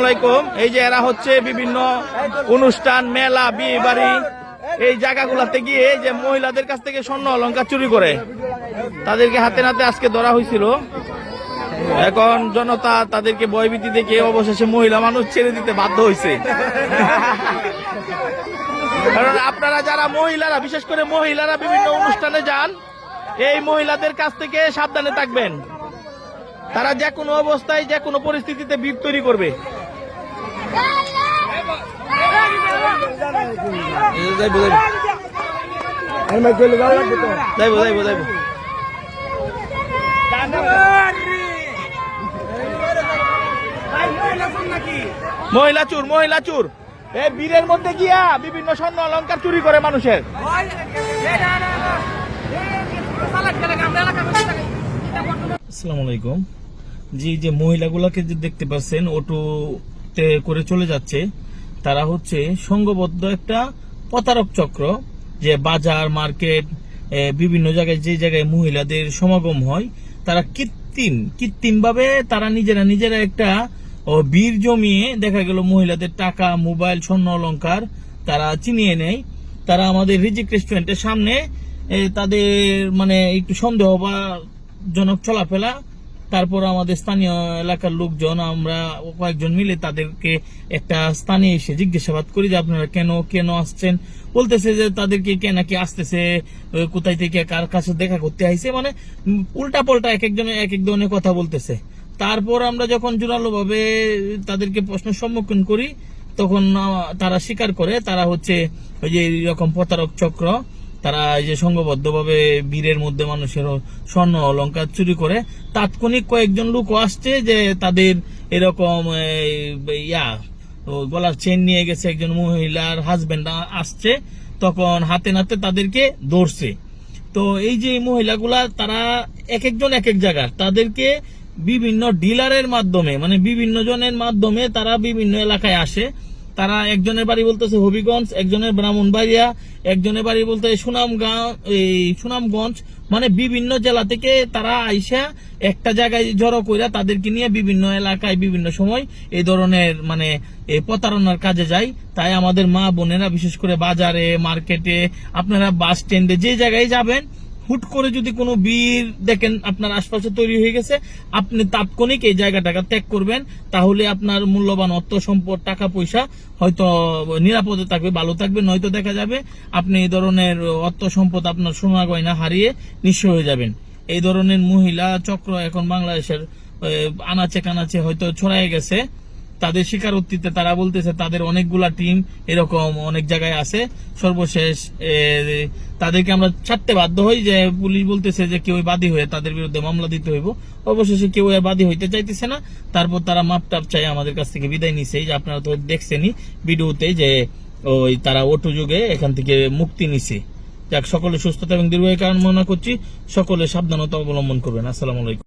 আলাইকুম। এই যে এরা হচ্ছে বিভিন্ন অনুষ্ঠান, মেলা, বিয়ে বাড়ি এই জায়গাগুলাতে গিয়ে যে মহিলাদের কাছ থেকে স্বর্ণ অলংকার চুরি করে তাদেরকে হাতে নাতে আজকে ধরা হয়েছিল। এখন জনতা তাদেরকে ভয়ভীতি দেখে অবশেষে মহিলা মানুষ ছেড়ে দিতে বাধ্য হয়েছে। কারণ আপনারা যারা মহিলারা, বিশেষ করে মহিলারা বিভিন্ন অনুষ্ঠানে যান, এই মহিলাদের কাছ থেকে সাবধানে থাকবেন। তারা যে কোনো অবস্থায়, যে কোনো পরিস্থিতিতে বিপ তৈরি করবে। মহিলা চুর, মহিলা চুর এই বীরের মধ্যে গিয়া বিভিন্ন স্বর্ণ অলংকার চুরি করে মানুষের। আসসালামু আলাইকুম। জি, যে মহিলাগুলোকে যে দেখতে পাচ্ছেন অটোতে করে চলে যাচ্ছে, তারা হচ্ছে সংঘবদ্ধ একটা প্রতারক চক্র। যে বাজার, মার্কেট, বিভিন্ন জায়গায় যে জায়গায় মহিলাদের সমাগম হয়, তারা কৃত্রিম ভাবে তারা নিজেরা একটা বীর জমিয়ে দেখা গেল মহিলাদের টাকা, মোবাইল, স্বর্ণ অলংকার তারা চিনিয়ে নেয়। তারা আমাদের রিজিক রেস্টুরেন্টের সামনে তাদের মানে একটু সন্দেহজনক চলাফেরা, তারপর আমাদের স্থানীয় এলাকার লোকজন আমরা কয়েকজন মিলে তাদেরকে একটা স্থানে এসে জিজ্ঞাসাবাদ করি যে আপনারা কেন আসছেন। বলতেছে যে তাদেরকে নাকি আসতেছে কোথায় থেকে, কার কাছে দেখা করতে আইছে, মানে উল্টা পাল্টা এক এক ধরনের কথা বলতেছে। তারপর আমরা যখন জোরালো ভাবে তাদেরকে প্রশ্নের সম্মুখীন করি, তখন তারা স্বীকার করে তারা হচ্ছে ওই যে এরকম প্রতারক চক্র। তারা এই যে সংঘবদ্ধভাবে বীরের মধ্যে মানুষের স্বর্ণ অলংকার চুরি করে। তাৎক্ষণিক কয়েকজন লোকও আসছে যে তাদের এরকম গলার চেন নিয়ে গেছে, একজন মহিলার হাজবেন্ড আসছে, তখন হাতে নাতে তাদেরকে ধরছে। তো এই যে মহিলাগুলা তারা এক একজন এক এক জায়গার, তাদেরকে বিভিন্ন ডিলারের মাধ্যমে, মানে বিভিন্ন জনের মাধ্যমে তারা বিভিন্ন এলাকায় আসে। তারা একজনের বাড়ি বলতেছে হবিগঞ্জ, একজনের ব্রাহ্মণবাড়িয়া, একজনের বাড়ি বলতে সুনামগঞ্জ, মানে বিভিন্ন জেলা থেকে তারা আইসা একটা জায়গায় জড়ো কইরা তাদেরকে নিয়ে বিভিন্ন এলাকায় বিভিন্ন সময় এই ধরনের মানে প্রতারণার কাজে যায়। তাই আমাদের মা বোনেরা, বিশেষ করে বাজারে, মার্কেটে, আপনারা বাস স্ট্যান্ডে যে জায়গায় যাবেন, হুট করে যদি কোনো বীর দেখেন আপনার আশপাশে তৈরি হয়ে গেছে, আপনি তাৎক্ষণিক এই জায়গাটাকে ত্যাগ করবেন। তাহলে আপনার মূল্যবান অর্থ সম্পদ, টাকা পয়সা হয়তো নিরাপদে থাকবে, ভালো থাকবে। নয়তো দেখা যাবে আপনি এই ধরনের অর্থ সম্পদ, আপনার সোনা গয়না হারিয়ে নিঃস্ব হয়ে যাবেন। এই ধরনের মহিলা চক্র এখন বাংলাদেশের আনাচে কানাচে হয়তো ছড়ায় গেছে। তাদের স্বীকারোক্তিতে তারা বলতেছে তাদের অনেকগুলা টিম এরকম অনেক জায়গায় আছে। সর্বশেষ তাদেরকে আমরা ছাড়তে বাধ্য হই, যে পুলিশ বলতেছে যে কেউ বাদী হয়ে তাদের বিরুদ্ধে মামলা দিতে হইব। অবশেষে কেউ বাদী হইতে চাইতেছে না। তারপর তারা মাপটাপ চাই আমাদের কাছ থেকে বিদায় নিছে। যে আপনারা তো দেখছেনই ভিডিওতে যে ওই তারা অটো যুগে এখান থেকে মুক্তি নিছে। যাক, সকলে সুস্থতা এবং দীর্ঘায়ু কামনা করছি। সকলে সাবধানতা অবলম্বন করবেন। আসসালামু আলাইকুম।